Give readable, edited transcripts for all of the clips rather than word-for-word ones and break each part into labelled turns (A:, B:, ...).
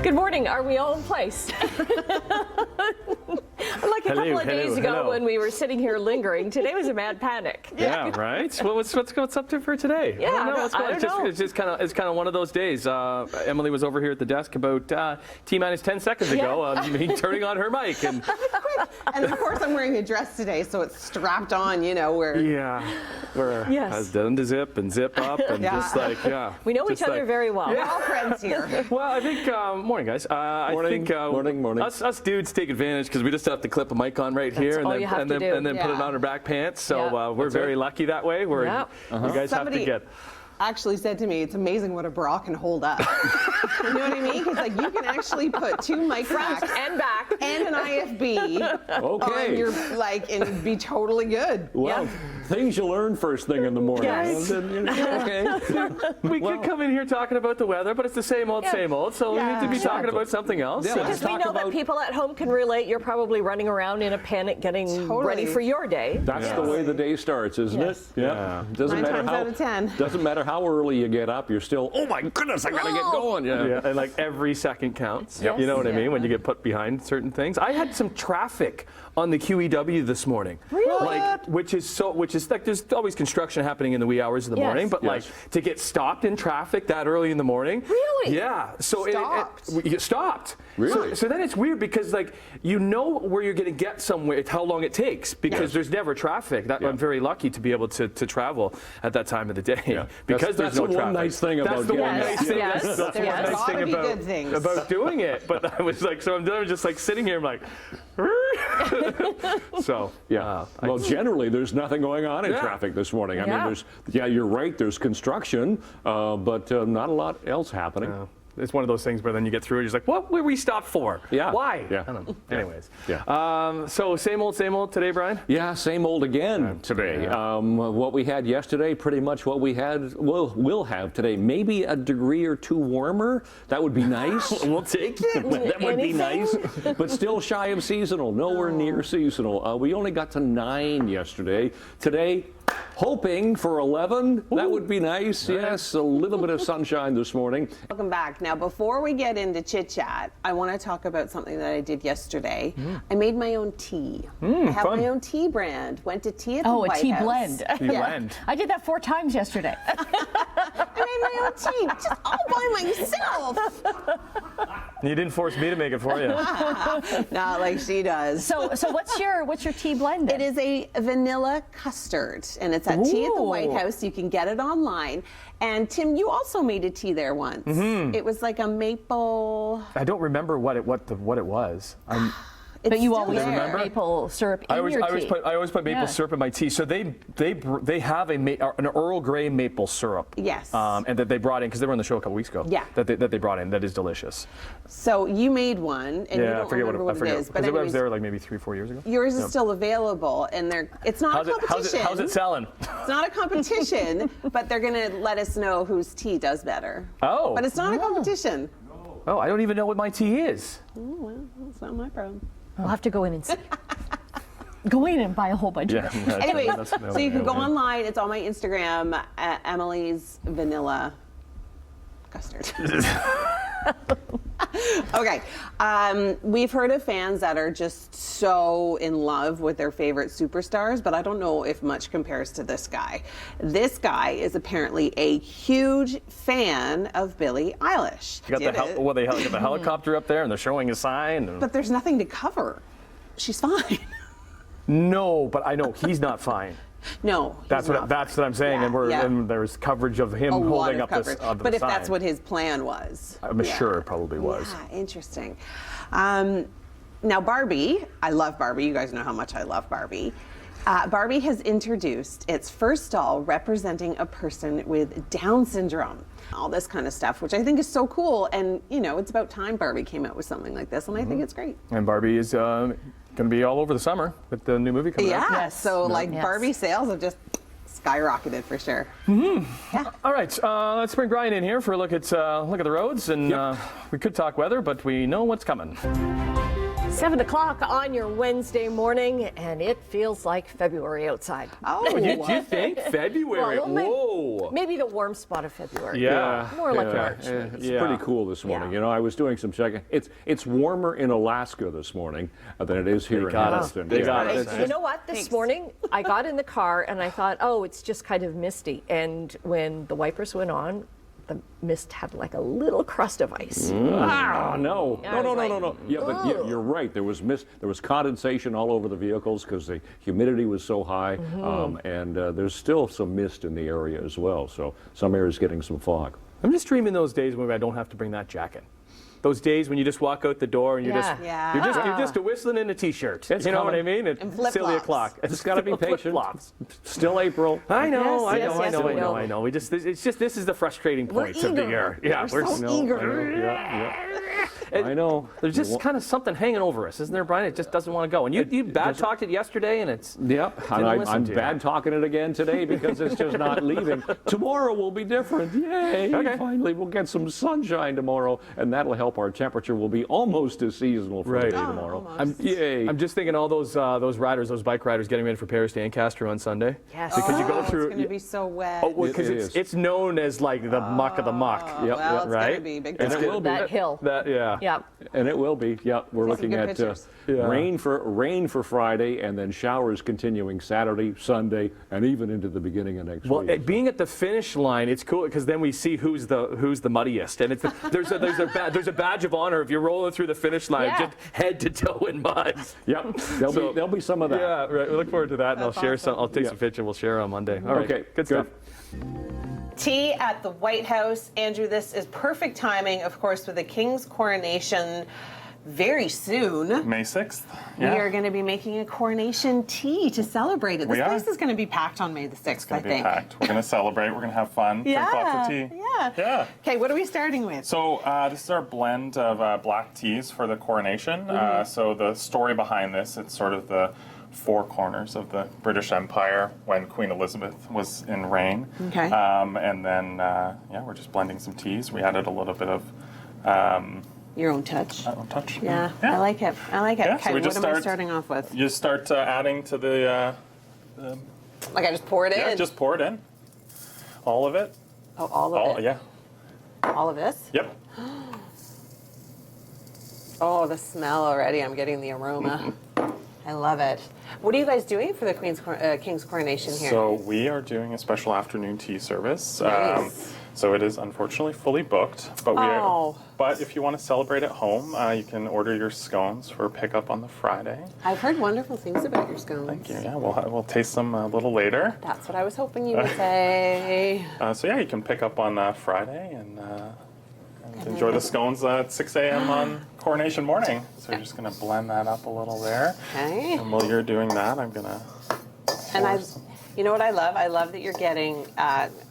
A: Good morning. Are we all in place? Like a couple of days ago when we were sitting here lingering, today was a mad panic.
B: Yeah, right? Well, what's up to for today?
A: Yeah,
B: I don't know. What's going on? It's just kind of one of those days. Emily was over here at the desk about T-minus 10 seconds ago, turning on her mic. And
C: of course I'm wearing a dress today, so it's strapped on, where...
B: Yeah. We're done to zip and zip up and just like,
A: We know each other very well.
C: We're all friends here.
B: Well, I think, morning, guys.
D: Morning.
B: Us dudes take advantage because we just have to clip a mic on right here and then put it on our back pants. So we're very lucky that way. You guys have to get...
C: actually said to me, it's amazing what a bra can hold up. You know what I mean? Because you can actually put two mic racks
A: and back
C: and an IFB on your and be totally good.
D: Well, things you learn first thing in the morning.
A: Yes.
B: We could come in here talking about the weather, but it's the same old, so we need to be talking about something else.
D: Yeah,
A: because we know that people at home can relate. You're probably running around in a panic getting ready for your day.
D: That's the way the day starts, isn't it?
B: Yeah.
D: Doesn't
C: 9
D: matter
C: times out of 10.
D: Doesn't matter how early you get up, you're still, oh my goodness, I gotta get going.
B: Yeah, and like every second counts. Yep. You know what I mean? When you get put behind certain things. I had some traffic on the QEW this morning.
A: Really?
B: Like, which is like there's always construction happening in the wee hours of the morning, but like to get stopped in traffic that early in the morning.
A: Really?
B: Yeah. So it stopped.
D: Really?
B: So then it's weird because like you know where you're going to get somewhere, how long it takes because there's never traffic. I'm very lucky to be able to travel at that time of the day because there's no traffic.
D: That's the one nice thing about getting
B: That's the one nice thing about doing it. But I was like, so I'm just like sitting here, I'm like, so
D: well, generally there's nothing going on in traffic this morning. I mean, you're right, there's construction, but not a lot else happening.
B: It's one of those things where then you get through it, you're just like, what were we stopped for?
D: Yeah.
B: Why?
D: Yeah.
B: I don't know. Anyways.
D: Yeah.
B: So same old today, Brian?
D: Yeah, same old again today. What we had yesterday, pretty much what we had, we'll have today. Maybe a degree or two warmer. That would be nice.
B: We'll take it.
D: That would be nice. But still shy of seasonal. Nowhere near seasonal. We only got to 9 yesterday. Today, hoping for 11. That would be nice. Yes, a little bit of sunshine this morning.
C: Welcome back. Now, before we get into chit chat, I want to talk about something that I did yesterday. I made my own tea. I have my own tea brand. Went to tea at the White House.
A: A tea blend.
B: Blend.
A: I did that 4 times yesterday.
C: I made my own tea, just all by myself.
B: You didn't force me to make it for you.
C: Not like she does.
A: So what's your tea blend then?
C: It is a vanilla custard, and it's at Tea at the White House. You can get it online. And Tim, you also made a tea there once. It was like a maple.
B: I don't remember what it was.
A: But you always put maple syrup in your tea.
B: I always put maple syrup in my tea. So they have an Earl Grey maple syrup.
C: Yes.
B: And that they brought in because they were on the show a couple weeks ago.
C: Yeah.
B: That they brought in. That is delicious.
C: So you made one, and you don't remember what it is.
B: But I was there like maybe 3-4 years ago.
C: Yours is still available, and it's not a competition.
B: How's it selling?
C: It's not a competition, but they're going to let us know whose tea does better.
B: Oh.
C: But it's not a competition.
B: Oh, I don't even know what my tea is.
C: Oh, well, that's not my problem.
A: We'll have to go in and see. Go in and buy a whole bunch of it.
C: Anyways, so you can go online. It's on my Instagram, Emily's Vanilla Custard. Okay. We've heard of fans that are just so in love with their favorite superstars, but I don't know if much compares to this guy. This guy is apparently a huge fan of Billie Eilish.
B: They got the helicopter up there, and they're showing a sign.
C: But there's nothing to cover. She's fine.
B: No, but I know he's not fine.
C: No,
B: that's what I'm saying, and there's coverage of him holding up this.
C: But if that's what his plan was,
B: I'm sure it probably was.
C: Yeah, interesting. Now Barbie, I love Barbie. You guys know how much I love Barbie. Barbie has introduced its first doll representing a person with Down syndrome. All this kind of stuff, which I think is so cool. And it's about time Barbie came out with something like this, and I think it's great.
B: And Barbie is going to be all over the summer with the new movie coming out.
C: Yeah, so Barbie sales have just skyrocketed for sure.
B: Yeah. All right, let's bring Brian in here for a look at the roads, and we could talk weather, but we know what's coming.
A: 7 o'clock on your Wednesday morning, and it feels like February outside.
C: Oh,
B: You think February?
A: Well,
B: Whoa.
A: Maybe the warm spot of February.
B: Yeah.
A: More like
D: Yeah.
A: March.
D: It's
B: Yeah.
D: pretty cool this morning.
A: Yeah.
D: You know, I was doing some checking. It's warmer in Alaska this morning than it is here in
B: got us.
D: Hamilton.
B: They got us.
A: You know what? This morning, I got in the car and I thought, oh, it's just kind of misty. And when the wipers went on, the mist had like a little crust of ice.
D: Ah, no.
A: Yeah,
D: No. Yeah, but you're right. There was mist. There was condensation all over the vehicles because the humidity was so high, and there's still some mist in the area as well. So some areas getting some fog.
B: I'm just dreaming those days when I don't have to bring that jacket. Those days when you just walk out the door and you're
A: Yeah.
B: you're just a whistling in a t-shirt.
D: It's
B: You know what I
D: coming.
B: mean? It's
C: And flip-flops.
B: silly o'clock.
D: Just got to be patient.
B: Flip-flops.
D: Still April.
B: I know,
A: Yes, yes, yes, we know.
B: I know. It's just this is the frustrating
A: We're
B: point of the
A: eager.
B: year. Yeah,
A: We're so eager.
D: I know.
B: There's just kind of something hanging over us, isn't there, Brian? It just doesn't want to go. And you bad talked it yesterday, and it's
D: Yep, and
B: Didn't listen
D: I'm
B: to you.
D: bad talking it again today because it's just not leaving. Tomorrow will be different. Yay!
B: Okay.
D: Finally, we'll get some sunshine tomorrow, and that'll help. Our temperature will be almost as seasonal for
B: Right.
D: the day tomorrow.
B: Yay! I'm just thinking all those riders, those bike riders, getting ready for Paris to Ancaster on Sunday.
A: Yes.
B: Because you go
C: it's
B: through.
C: going to be so wet.
B: Oh, well,
D: It
B: because
D: is.
B: it's known as like the muck of the muck.
D: Yep,
C: well, it's
B: right?
C: going to be big
D: And
C: time.
D: it will be.
A: That hill.
B: Yeah.
A: Yeah.
D: And it will be. Yeah, we're
C: Take some
D: looking
C: good
D: at
C: pictures.
D: rain for Friday, and then showers continuing Saturday, Sunday, and even into the beginning of next
B: Well,
D: week.
B: being at the finish line, it's cool because then we see who's the muddiest, and there's a badge of honor if you're rolling through the finish line,
A: Yeah.
B: just head to toe in mud.
D: Yep, there'll be some of that.
B: Yeah, right. We look forward to that, and I'll share some. I'll take
D: Yeah.
B: some pictures. We'll share on Monday. All right,
D: Okay,
B: good stuff.
C: Tea at the White House. Andrew, this is perfect timing, of course, with the King's coronation very soon.
E: May 6th.
C: We are going to be making a coronation tea to celebrate it. This
E: We are.
C: place is going to be packed on May the 6th,
E: It's going
C: I
E: to be
C: think.
E: packed. We're going to celebrate. We're going to have fun. Drink lots of tea.
C: Yeah.
E: Yeah.
C: Okay, what are we starting with?
E: So this is our blend of black teas for the coronation. So the story behind this, it's sort of the four corners of the British Empire when Queen Elizabeth was in reign.
C: Okay.
E: And then, we're just blending some teas. We added a little bit of
C: Your own touch.
E: touch.
C: Yeah, I like it. I like it.
E: Yeah,
C: Okay,
E: so we
C: what
E: just
C: am I
E: start-
C: starting off with?
E: You just start adding to the,
C: Like I just pour it in?
E: just pour it in. All of it.
C: Oh, all of it?
E: Yeah.
C: All of this?
E: Yep.
C: Oh, the smell already. I'm getting the aroma. I love it. What are you guys doing for the King's coronation here?
E: So we are doing a special afternoon tea service.
C: Nice.
E: So it is unfortunately fully booked, but
C: Oh.
E: but if you want to celebrate at home, you can order your scones for pickup on the Friday.
C: I've heard wonderful things about your scones.
E: Thank you. Yeah, we'll taste them a little later.
C: That's what I was hoping you would say.
E: So yeah, you can pick up on Friday and enjoy the scones at 6 a.m. on coronation morning. So we're just gonna blend that up a little there.
C: Okay.
E: And while you're doing that, I'm gonna.
C: And you know what I love? I love that you're getting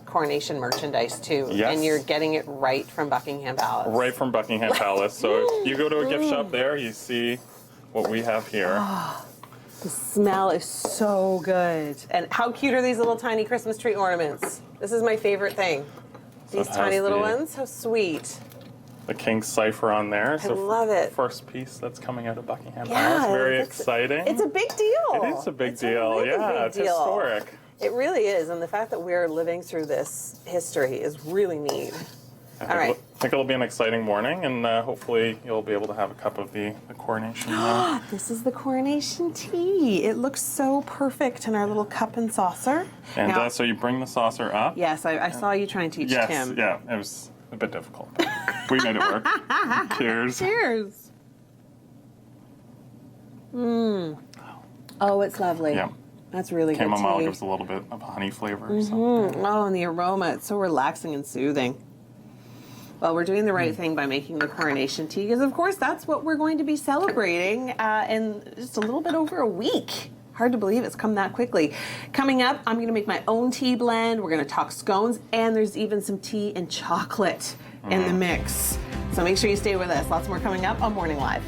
C: coronation merchandise too.
E: Yes.
C: And you're getting it right from Buckingham Palace.
E: Right from Buckingham Palace. So you go to a gift shop there, you see what we have here.
C: The smell is so good. And how cute are these little tiny Christmas tree ornaments? This is my favorite thing. These
E: it has
C: tiny little
E: the-
C: ones, how sweet.
E: The King's cipher on there.
C: I love it.
E: First piece that's coming out of Buckingham
C: Yeah,
E: Palace. Very
C: it's-
E: exciting.
C: It's a big deal.
E: It is a big
C: It's
E: deal.
C: really
E: Yeah,
C: big
E: it's
C: deal.
E: historic.
C: It really is, and the fact that we're living through this history is really neat. All right.
E: I think it'll be an exciting morning, and hopefully you'll be able to have a cup of the coronation.
C: This is the coronation tea. It looks so perfect in our little cup and saucer.
E: And
C: Now-
E: so you bring the saucer up.
C: Yes, I saw you try and teach
E: Yes,
C: Tim.
E: yeah, it was a bit difficult. But we made it work. Cheers.
C: Cheers. Oh, it's lovely.
E: Yeah.
C: That's really good
E: Chamomile
C: tea.
E: gives a little bit of honey flavor.
C: Oh, and the aroma, it's so relaxing and soothing. Well, we're doing the right thing by making the coronation tea because, of course, that's what we're going to be celebrating in just a little bit over a week. Hard to believe it's come that quickly. Coming up, I'm going to make my own tea blend. We're going to talk scones, and there's even some tea and chocolate in the mix. So make sure you stay with us. Lots more coming up on Morning Live.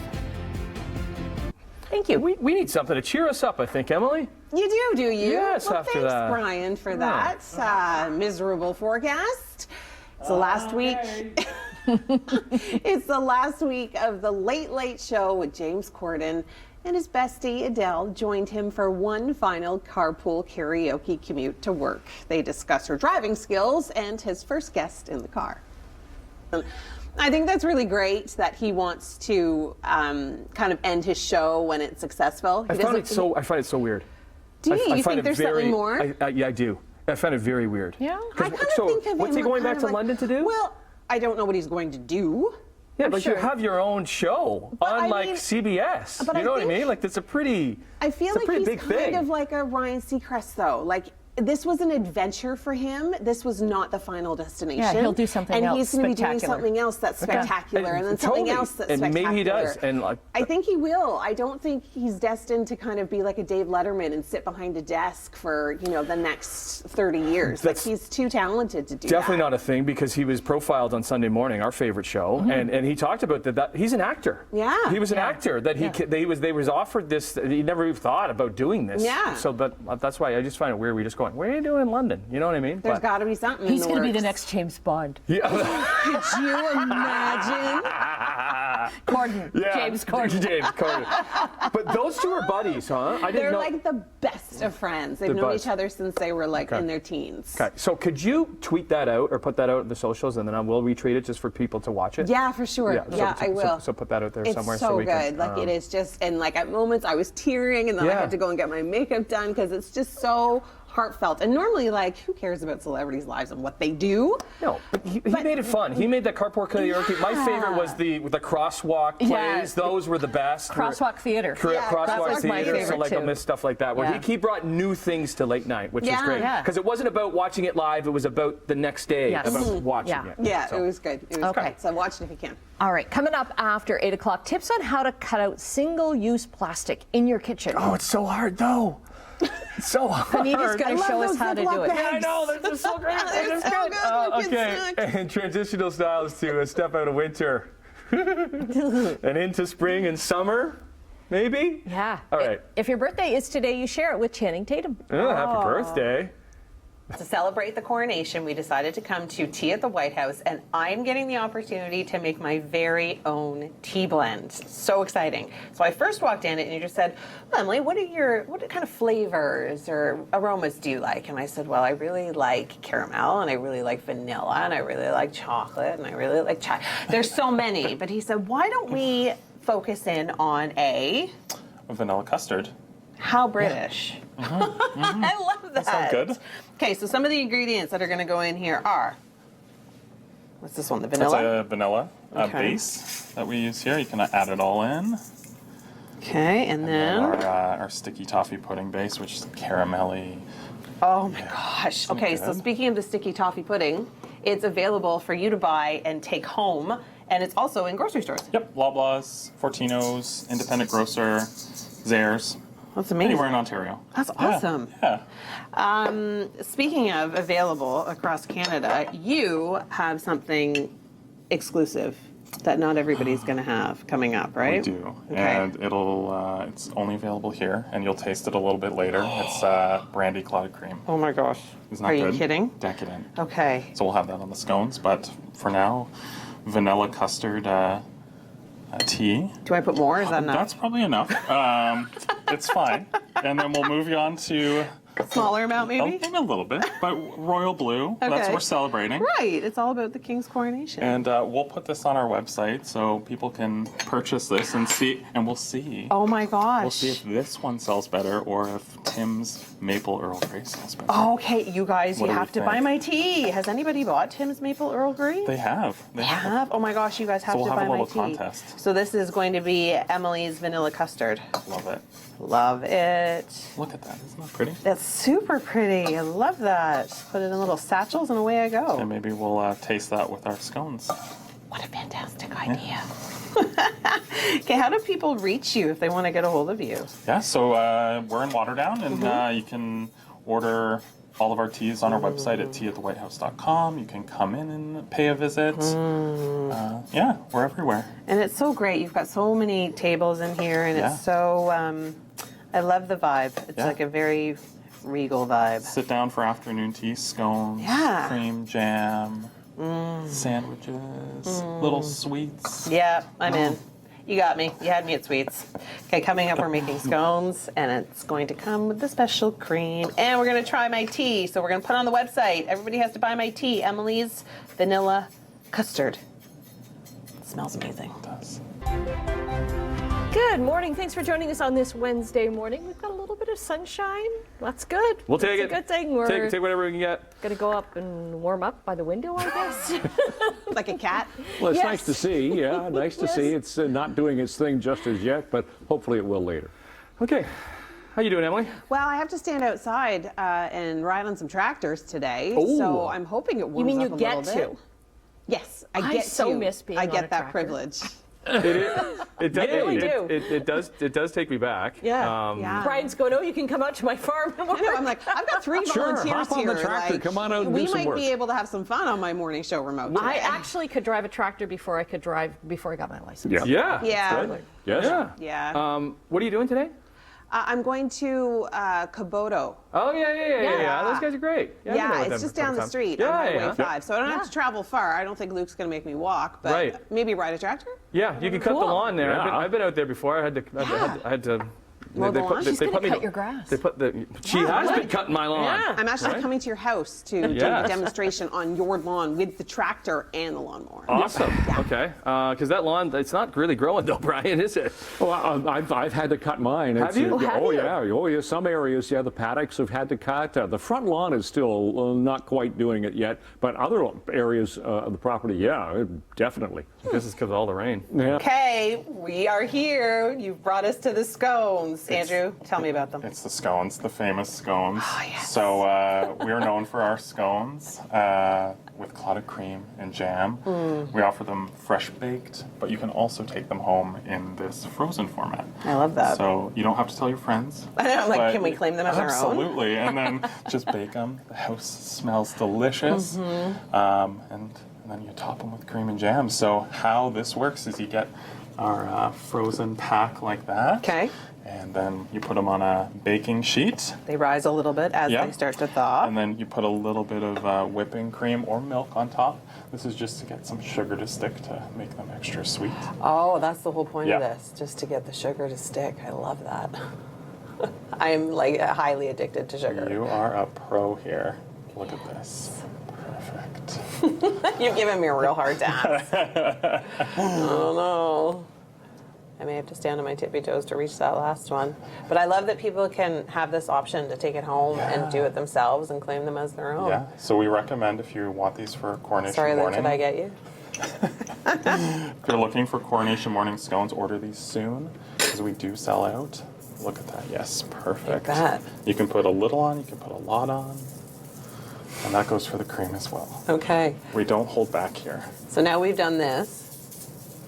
A: Thank you.
B: We need something to cheer us up, I think, Emily.
C: You do you?
B: Yes,
C: well,
B: after
C: thanks,
B: that.
C: Brian, for that miserable forecast. So last week, It's the last week of the Late Late Show with James Corden, and his bestie Adele joined him for one final carpool karaoke commute to work. They discuss her driving skills and his first guest in the car. I think that's really great that he wants to kind of end his show when it's successful.
B: I find it so weird.
C: Do you?
B: I
C: You
B: find
C: think
B: it
C: there's
B: very,
C: something more?
B: Yeah, I do. I find it very weird.
A: Yeah?
C: I kind of think of
B: what's
C: him
B: he going
C: kind
B: back
C: of
B: to
C: like-
B: London to do?
C: Well, I don't know what he's going to do.
B: Yeah, but
A: sure.
B: you have your own show
C: I
B: on like
C: mean-
B: CBS.
C: but
B: You
C: I
B: know what I
C: think-
B: mean? Like that's a pretty.
C: I feel
B: it's
C: like
B: a pretty
C: he's
B: big
C: kind
B: thing.
C: of like a Ryan Seacrest, though. Like, this was an adventure for him. This was not the final destination.
A: Yeah, he'll do something
C: and
A: else
C: he's going to be doing
A: spectacular.
C: something else that's spectacular, and then
B: totally.
C: something else that's
B: And
C: spectacular.
B: maybe he does. And like,
C: I think he will. I don't think he's destined to kind of be like a Dave Letterman and sit behind a desk for, the next 30 years. Like,
B: That's
C: he's too talented to do
B: definitely
C: that.
B: not a thing because he was profiled on Sunday Morning, our favorite show, and he talked about that he's an actor.
C: Yeah.
B: He was an actor that they was offered this. He never even thought about doing this.
C: Yeah.
B: So, but that's why I just find it weird. We're just going, what are you doing in London? You know what I mean?
C: There's
B: But-
C: got to be something.
A: He's
C: going to
A: be the next James Bond.
B: Yeah.
C: Could you imagine?
A: Corden. James Corden.
B: James Corden. But those two are buddies, huh? I didn't
C: They're
B: know.
C: like the best of friends. They've
B: They're
C: known
B: buds.
C: each other since they were like in their teens.
B: Okay, so could you tweet that out or put that out in the socials, and then I will retweet it just for people to watch it?
C: Yeah, for sure. Yeah, I will.
B: So put that out there
C: It's
B: somewhere.
C: so
B: we
C: good.
B: Can,
C: Like it is just, and like at moments I was tearing, and then I
B: Yeah.
C: had to go and get my makeup done because it's just so heartfelt. And normally, like, who cares about celebrities' lives and what they do?
B: No, but he made it fun. He made that carpool karaoke. My favorite was the crosswalk plays.
A: Yes.
B: Those were the best.
A: Crosswalk theater.
B: Crosswalk
A: That's my
B: theater. So
A: favorite
B: like
A: too.
B: I'll miss stuff like that. Where
A: Yeah.
B: he brought new things to late night, which
C: Yeah.
B: was great.
A: Yeah.
B: Because it wasn't about watching it live. It was about the next day.
A: Yes.
B: About watching
A: Yeah.
B: it.
C: Yeah,
B: So-
C: it was good. It was
A: Okay.
C: great. So watch it if you can.
A: All right, coming up after 8 o'clock, tips on how to cut out single-use plastic in your kitchen.
B: Oh, it's so hard though. It's so hard.
A: Anita's going
C: I
A: to
C: love
A: show us
C: those
A: how to
C: Ziploc
A: do it.
C: bags.
B: Yeah, I know. They're just so great.
C: They're
B: just
C: so
B: good.
C: good. They're good
B: Okay.
C: snacks.
B: And transitional styles to step out of winter and into spring and summer, maybe.
A: Yeah.
B: All right.
A: If your birthday is today, you share it with Channing Tatum.
B: Oh, happy birthday.
F: To celebrate the coronation, we decided to come to Tea at the White House, and I'm getting the opportunity to make my very own tea blend. So exciting. So I first walked in and you just said, well, Emily, what kind of flavors or aromas do you like? And I said, well, I really like caramel, and I really like vanilla, and I really like chocolate, and I really like chai. There's so many. But he said, why don't we focus in on
E: Vanilla custard.
F: how British? I love that.
E: sound good.
F: Okay, so some of the ingredients that are going to go in here are, what's this one, the
E: That's
F: vanilla?
E: a vanilla
F: Okay.
E: base that we use here. You can add it all in.
F: Okay, and
E: And
F: then,
E: our sticky toffee pudding base, which is caramelly.
F: oh my gosh. Okay, so
E: good.
F: speaking of the sticky toffee pudding, it's available for you to buy and take home, and it's also in grocery stores.
E: Yep, Loblaws, Fortino's, Independent Grocer, Zayres,
F: That's amazing.
E: anywhere in Ontario.
F: That's
E: Yeah,
F: awesome.
E: Yeah.
F: Speaking of available across Canada, you have something exclusive that not everybody's going to have coming up, right?
E: We do,
F: Okay.
E: and it's only available here, and you'll taste it a little bit later. It's brandy clotted cream.
F: Oh my gosh.
E: Isn't that
F: Are you
E: good?
F: kidding?
E: Decadent.
F: Okay.
E: So we'll have that on the scones, but for now, vanilla custard tea.
F: Do I put more? Is that enough?
E: That's probably enough. It's fine, and then we'll move you on to
F: Smaller amount, maybe?
E: maybe a little bit, but royal blue. That's
F: Okay.
E: what we're celebrating.
F: Right. It's all about the king's coronation.
E: And we'll put this on our website so people can purchase this and see, and we'll see.
F: Oh my gosh.
E: We'll see if this one sells better or if Tim's Maple Earl Grey sells better.
F: Okay, you guys,
E: What
F: you
E: do we
F: have to
E: think?
F: buy my tea. Has anybody bought Tim's Maple Earl Grey?
E: They have. They
F: have. Oh my gosh, you guys have
E: So we'll
F: to
E: have
F: buy
E: a
F: my
E: little
F: tea.
E: contest.
F: So this is going to be Emily's vanilla custard.
E: Love it.
F: Love it.
E: Look at that. Isn't that pretty?
F: That's super pretty. I love that. Put it in little satchels and away I go.
E: And maybe we'll taste that with our scones.
F: What a fantastic idea. Okay, how do people reach you if they want to get a hold of you?
E: Yeah, so we're in Waterdown, and you can order all of our teas on our website at teaatthewhitehouse.com. You can come in and pay a visit. Yeah, we're everywhere.
F: And it's so great. You've got so many tables in here, and
E: Yeah.
F: it's so, I love the vibe. It's
E: Yeah.
F: like a very regal vibe.
E: Sit down for afternoon tea, scones,
F: Yeah.
E: cream, jam. sandwiches, little sweets.
F: Yeah, I'm in. You got me. You had me at sweets. Okay, coming up, we're making scones, and it's going to come with the special cream. And we're going to try my tea. So we're going to put on the website. Everybody has to buy my tea. Emily's Vanilla Custard. It smells amazing.
E: It does.
A: Good morning. Thanks for joining us on this Wednesday morning. We've got a little bit of sunshine. That's good.
B: We'll take it.
A: It's a good thing. We're
B: Take whatever we can get.
A: going to go up and warm up by the window, I guess.
C: Like a cat.
D: Well, it's
A: Yes.
D: nice to see. Yeah, nice to
A: Yes.
D: see. It's not doing its thing just as yet, but hopefully it will later.
B: Okay. How you doing, Emily?
C: Well, I have to stand outside and ride on some tractors today,
B: Oh.
C: so I'm hoping it warms
A: mean you
C: up a
A: get
C: little bit.
A: to?
C: Yes, I
A: I
C: get
A: so
C: to.
A: miss being
C: I
A: on
C: get
A: a
C: that
A: tractor.
C: privilege.
B: It
A: really do.
B: It does take me back.
A: Yeah.
C: Yeah.
A: Brian's going, oh, you can come out to my farm and work.
C: I know, I'm like, I've got 3
D: Sure,
C: volunteers
D: hop on
C: here.
D: the tractor,
C: like,
D: come on out and
C: we
D: do some
C: might
D: work.
C: be able to have some fun on my morning show remote today.
A: I actually could drive a tractor before I got my license.
D: Yeah.
B: Yeah.
C: Yeah.
B: Good.
D: Yes.
B: Yeah.
C: Yeah.
B: What are you doing today?
C: I'm going to Kobodo.
B: Oh yeah.
C: Yeah.
B: Those guys are great. I
C: Yeah,
B: know
C: it's
B: them
C: just
B: from
C: down the
B: time.
C: street
B: Yeah,
C: on Highway
B: yeah.
C: 5, so I don't have to travel far. I don't think Luke's going to make me walk, but
B: Right.
C: maybe ride a tractor?
B: Yeah, you can cut the
A: Cool.
B: lawn there.
D: Yeah.
B: I've been out there before. I had to.
C: Mow the lawn?
A: She's
B: they
A: going
B: put
A: to
B: me
A: cut your grass.
B: They put the. She has been cutting my lawn.
A: Yeah.
C: I'm actually coming to your house to do
B: Yes.
C: the demonstration on your lawn with the tractor and the lawnmower.
B: Awesome. Okay. Because that lawn, it's not really growing though, Brian, is it?
D: Well, I've had to cut mine.
B: Have you?
A: Have
D: oh
A: you?
D: yeah, oh yeah. Some areas, yeah, the paddocks have had to cut. The front lawn is still not quite doing it yet, but other areas of the property, yeah, definitely.
B: I guess it's because of all the rain.
D: Yeah.
F: Okay, we are here. You've brought us to the scones. Andrew, tell me about them.
E: It's the scones, the famous scones.
F: Oh, yes.
E: So we are known for our scones with clotted cream and jam. We offer them fresh baked, but you can also take them home in this frozen format.
F: I love that.
E: So you don't have to tell your friends.
F: I know, like,
E: but-
F: can we claim them as our own?
E: Absolutely, and then just bake them. The house smells delicious, and then you top them with cream and jam. So how this works is you get our frozen pack like that.
F: Okay.
E: And then you put them on a baking sheet.
F: They rise a little bit as
E: Yeah.
F: they start to thaw.
E: And then you put a little bit of whipping cream or milk on top. This is just to get some sugar to stick to make them extra sweet.
F: Oh, that's the whole point of
E: Yeah.
F: this, just to get the sugar to stick. I love that. I'm like highly addicted to sugar.
E: You are a pro here. Look at this. Perfect.
F: You've given me a real hard task. Oh no. I may have to stand on my tippy toes to reach that last one. But I love that people can have this option to take it home and do it themselves and claim them as their own.
E: Yeah. So we recommend if you want these for coronation
F: Sorry, Luke,
E: morning.
F: did I get you?
E: If you're looking for coronation morning scones, order these soon because we do sell out. Look at that. Yes, perfect.
F: that.
E: You can put a little on, you can put a lot on. And that goes for the cream as well.
F: Okay.
E: We don't hold back here.
F: So now we've done this.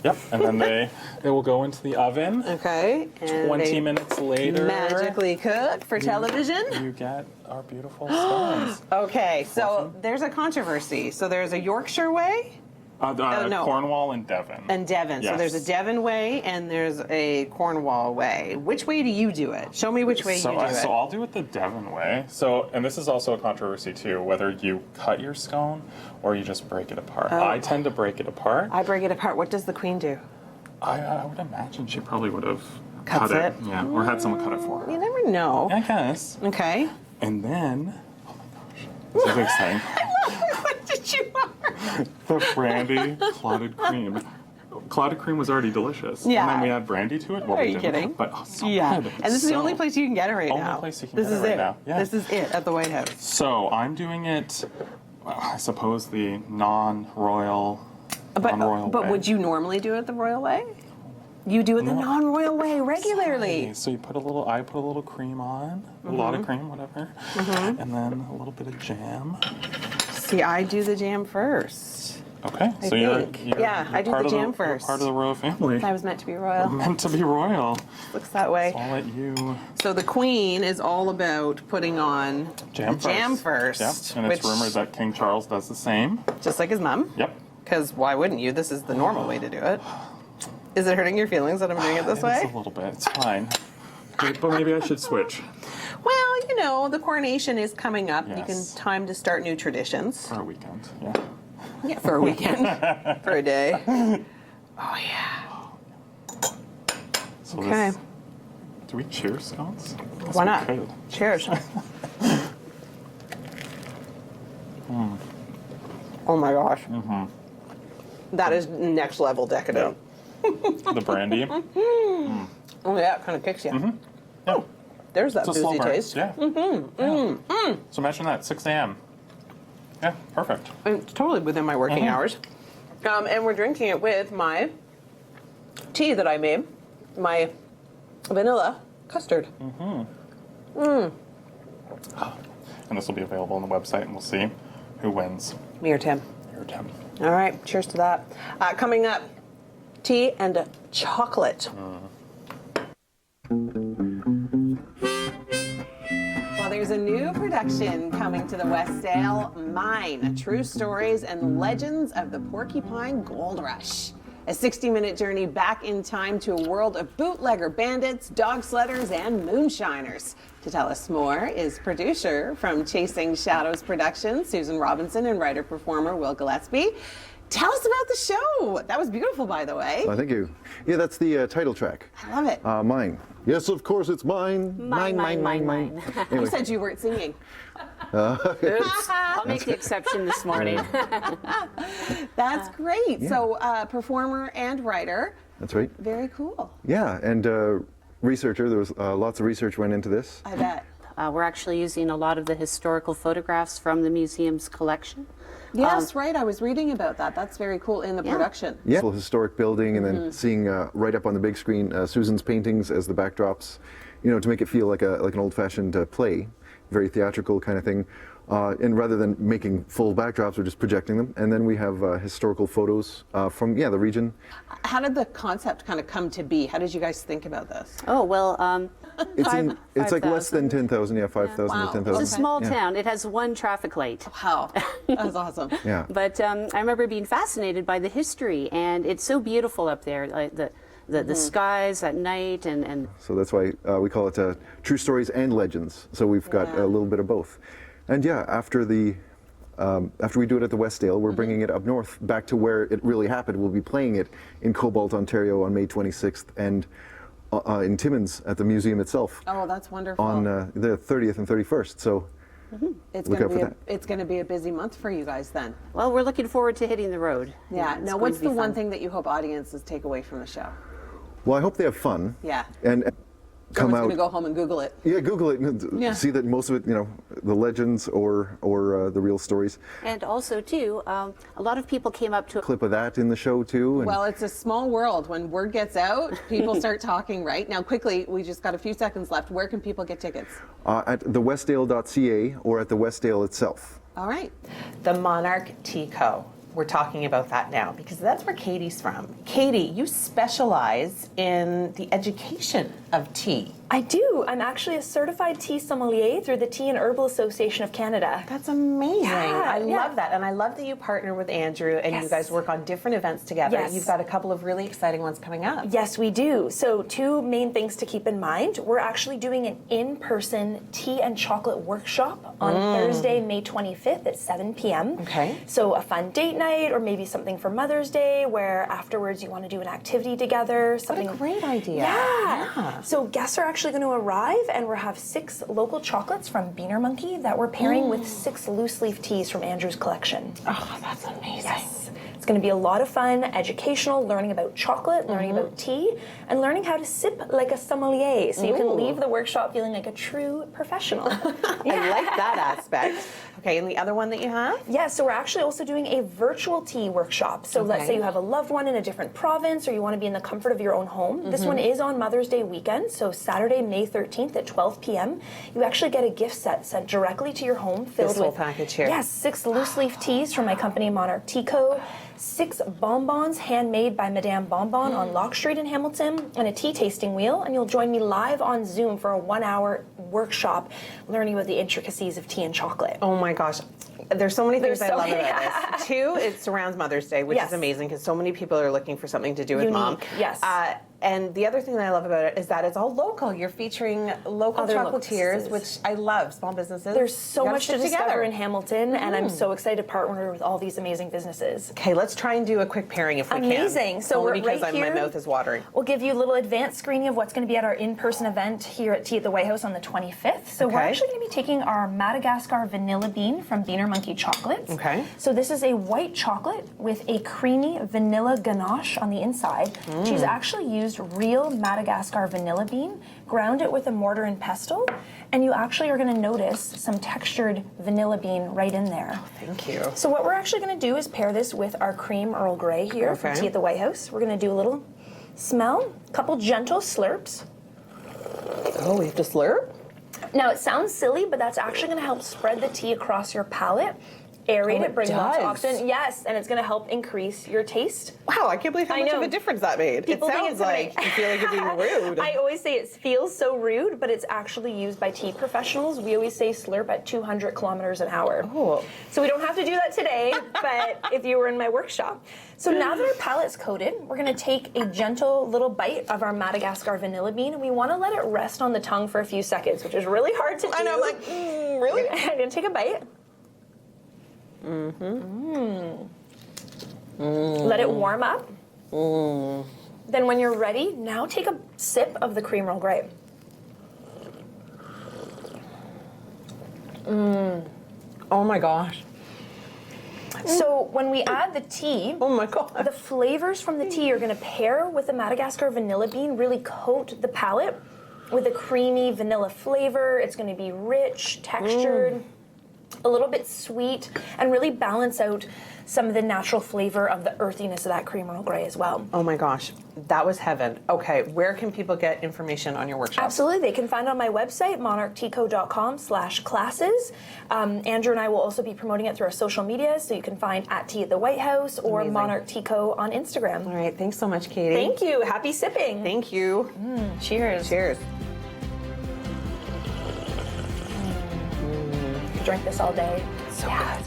E: Yep. And then they will go into the oven.
F: Okay. And
E: 20
F: they
E: minutes later,
F: magically cook for television.
E: you get our beautiful scones.
F: Okay, so there's a controversy. So there's a Yorkshire way no.
E: Cornwall and Devon.
F: and Devon. So
E: Yes.
F: there's a Devon way and there's a Cornwall way. Which way do you do it? Show me which way
E: So,
F: you do it.
E: so I'll do it the Devon way. So, and this is also a controversy too, whether you cut your scone or you just break it apart. I tend to break it apart.
F: I break it apart. What does the queen do?
E: I would imagine she probably would have
F: Cuts
E: cut it.
F: it?
E: Yeah, or had someone cut it for her.
F: You never know.
E: I guess.
F: Okay.
E: And then, oh my gosh, this is exciting.
F: What did you want?
E: The brandy clotted cream. Clotted cream was already delicious. And
F: Yeah.
E: then we add brandy to it. Well,
F: Are
E: we
F: you
E: didn't,
F: kidding?
E: But so
F: Yeah.
E: good.
F: And this is the
E: So-
F: only place you can get it right
E: Only
F: now.
E: place you can
F: this
E: get
F: is
E: it right now. Yeah.
F: This is it at the White House.
E: So I'm doing it, well, I suppose the non-royal way.
F: But would you normally do it the royal way? You do it the non-royal way regularly.
E: Okay, so I put a little cream on, a lot of cream, whatever, and then a little bit of jam.
F: See, I do the jam first.
E: Okay,
F: I
E: so you're
F: think. Yeah, I do
E: part
F: the
E: of
F: jam
E: you're
F: first.
E: part of the royal family.
F: I was meant to be royal.
E: Meant to be royal.
F: Looks that way.
E: So I'll let you
F: So the queen is all about putting on
E: jam
F: the jam first.
E: Yep, and it's rumored that King Charles does the same.
F: Just like his mom.
E: Yep.
F: Because why wouldn't you? This is the normal way to do it. Is it hurting your feelings that I'm doing it this
E: It's
F: way?
E: a little bit. It's fine. But maybe I should switch
F: Well, you know, the coronation is coming up. You can
E: Yes.
F: time to start new traditions.
E: for a weekend. Yeah.
F: Yeah, for a weekend. For a day. Oh, yeah.
E: So
F: Okay.
E: Do we cheers, Scots?
F: Why not? Cheers. Oh my gosh. That is next level decadent.
E: The brandy.
F: Oh yeah, it kind of kicks you.
E: Yeah.
F: There's that
E: It's a slow
F: boozy
E: burn.
F: taste.
E: Yeah. So imagine that, 6 a.m. Yeah, perfect.
F: It's totally within my working hours. And we're drinking it with my tea that I made, my vanilla custard.
E: And this will be available on the website, and we'll see who wins.
F: Me or Tim?
E: Your Tim.
F: All right, cheers to that. Coming up, tea and chocolate. Well, there's a new production coming to the Westdale, Mine, True Stories and Legends of the Porcupine Gold Rush. A 60-minute journey back in time to a world of bootlegger bandits, dog sledders, and moonshiners. To tell us more is producer from Chasing Shadows Productions, Susan Robinson, and writer-performer Will Gillespie. Tell us about the show. That was beautiful, by the way.
G: Oh, thank you. Yeah, that's the title track.
F: I love it.
G: Mine. Yes, of course, it's mine. Mine.
F: You said you weren't singing.
H: Oops. I'll make the exception this morning.
F: That's great. So, performer and writer.
G: That's right.
F: Very cool.
G: Yeah, and researcher. There was lots of research went into this.
F: I bet.
H: We're actually using a lot of the historical photographs from the museum's collection.
F: Yes, right. I was reading about that. That's very cool in the production.
G: Yeah, full historic building, and then seeing right up on the big screen Susan's paintings as the backdrops, you know, to make it feel like an old-fashioned play, very theatrical kind of thing. And rather than making full backdrops, we're just projecting them. And then we have historical photos from the region.
F: How did the concept kind of come to be? How did you guys think about this?
H: Oh, well,
G: It's like less than 10,000, 5,000
F: Wow.
G: to 10,000.
H: it's a small town. It has one traffic light.
F: Wow, that's awesome.
G: Yeah.
H: But I remember being fascinated by the history, and it's so beautiful up there, like the skies at night, and
G: So that's why we call it True Stories and Legends. So we've got a little bit of both. And yeah, after we do it at the Westdale, we're bringing it up north, back to where it really happened. We'll be playing it in Cobalt, Ontario on May 26th, and in Timmins at the museum itself
F: Oh, that's wonderful.
G: on the 30th and 31st. So
F: it's
G: look
F: going
G: out for
F: to be
G: that.
F: it's going to be a busy month for you guys then.
H: well, we're looking forward to hitting the road.
F: Yeah.
H: it's
F: Now,
H: going
F: what's
H: to be
F: the one
H: fun.
F: thing that you hope audiences take away from the show?
G: well, I hope they have fun.
F: Yeah.
G: And come
F: Someone's
G: out.
F: going to go home and Google it.
G: Yeah, Google it and
F: Yeah.
G: see that most of it, you know, the legends or the real stories.
H: And also, too, a lot of people came up to
G: Clip of that in the show too. And
F: Well, it's a small world. When word gets out, people start talking, right? Now, quickly, we just got a few seconds left. Where can people get tickets?
G: at thewestdale.ca or at the Westdale itself.
F: All right.
I: The Monarch Tea Co. We're talking about that now because that's where Katie's from. Katie, you specialize in the education of tea.
J: I do. I'm actually a certified tea sommelier through the Tea and Herbal Association of Canada.
I: That's amazing. I
J: yeah.
I: love that. And I love that you partner with Andrew and you
J: Yes.
I: guys work on different events together.
J: Yes.
I: You've got a couple of really exciting ones coming up.
J: Yes, we do. So, two main things to keep in mind. We're actually doing an in-person tea and chocolate workshop on Thursday, May 25th at 7 p.m.
I: Okay.
J: So, a fun date night or maybe something for Mother's Day where afterwards you want to do an activity together. Something.
I: What a great idea.
J: Yeah. So, guests are actually going to arrive and we'll have 6 local chocolates from Beaner Monkey that we're pairing with 6 loose leaf teas from Andrew's collection.
I: Oh, that's amazing.
J: Yes. It's going to be a lot of fun, educational, learning about chocolate, learning about tea, and learning how to sip like a sommelier so you can leave the workshop feeling like a true professional.
I: I like that aspect. Okay, and the other one that you have?
J: Yeah, so we're actually also doing a virtual tea workshop. So let's say you have a loved one in a different province or you want to be in the comfort of your own home. This one is on Mother's Day weekend, so Saturday, May 13th at 12 p.m. You actually get a gift set sent directly to your home filled
I: This whole
J: with
I: package here.
J: Yes, 6 loose leaf teas from my company Monarch Tea Co., 6 bonbons handmade by Madame Bonbon on Lock Street in Hamilton, and a tea tasting wheel. And you'll join me live on Zoom for a 1-hour workshop learning about the intricacies of tea and chocolate.
I: Oh my gosh.
F: There's so many things
J: There's
F: I
J: so
F: love
J: many-
F: about this. Two, it surrounds Mother's Day, which
J: Yes.
F: is amazing because so many people are looking for something to do with mom.
J: Unique, yes.
F: And the other thing that I love about it is that it's all local. You're featuring local
J: Other local
F: chocolatiers,
J: businesses.
F: which I love. Small businesses.
J: There's so
F: You gotta
J: much to
F: stick
J: discover
F: together.
J: in Hamilton, and I'm so excited to partner with all these amazing businesses.
F: Okay, let's try and do a quick pairing if we can.
J: Amazing. So
F: Only
J: we're
F: because
J: right
F: my
J: here.
F: mouth is watering.
J: We'll give you a little advanced screening of what's going to be at our in-person event here at Tea at the White House on the 25th. So we're
F: Okay.
J: actually going to be taking our Madagascar vanilla bean from Beaner Monkey Chocolates.
F: Okay.
J: So this is a white chocolate with a creamy vanilla ganache on the inside. She's actually used real Madagascar vanilla bean, ground it with a mortar and pestle, and you actually are going to notice some textured vanilla bean right in there.
F: Thank you.
J: So what we're actually going to do is pair this with our cream Earl Grey here from
F: Okay.
J: Tea at the White House. We're going to do a little smell, a couple gentle slurps.
F: Oh, we have to slurp?
J: Now it sounds silly, but that's actually going to help spread the tea across your palate, aerate
F: Oh,
J: it, bring lots of
F: does.
J: oxygen. Yes, and it's going to help increase your taste.
F: Wow, I can't believe how
J: I
F: much of
J: know.
F: a difference that made.
J: People
F: it
J: think
F: sounds
J: it's
F: like you feel like you're being rude.
J: I always say it feels so rude, but it's actually used by tea professionals. We always say slurp at 200 kilometers an hour.
F: Oh.
J: So we don't have to do that today, but if you were in my workshop. So now that our palate's coated, we're going to take a gentle little bite of our Madagascar vanilla bean, and we want to let it rest on the tongue for a few seconds, which is really hard to do.
F: I know, I'm like, really?
J: I'm going to take a bite. Let it warm up. Then when you're ready, now take a sip of the cream Earl Grey.
F: Oh my gosh.
J: So when we add the tea,
F: Oh my god.
J: the flavors from the tea are going to pair with the Madagascar vanilla bean, really coat the palate with a creamy vanilla flavor. It's going to be rich, textured, a little bit sweet, and really balance out some of the natural flavor of the earthiness of that cream Earl Grey as well.
F: Oh my gosh, that was heaven. Okay, where can people get information on your workshop?
J: Absolutely. They can find it on my website, monarchteaco.com/classes. Andrew and I will also be promoting it through our social media, so you can find at Tea at the White House or
F: Amazing.
J: Monarch Teaco on Instagram.
F: All right, thanks so much, Katie.
J: Thank you. Happy sipping.
F: Thank you.
J: Cheers.
F: Cheers.
J: Drink this all day.
F: So good.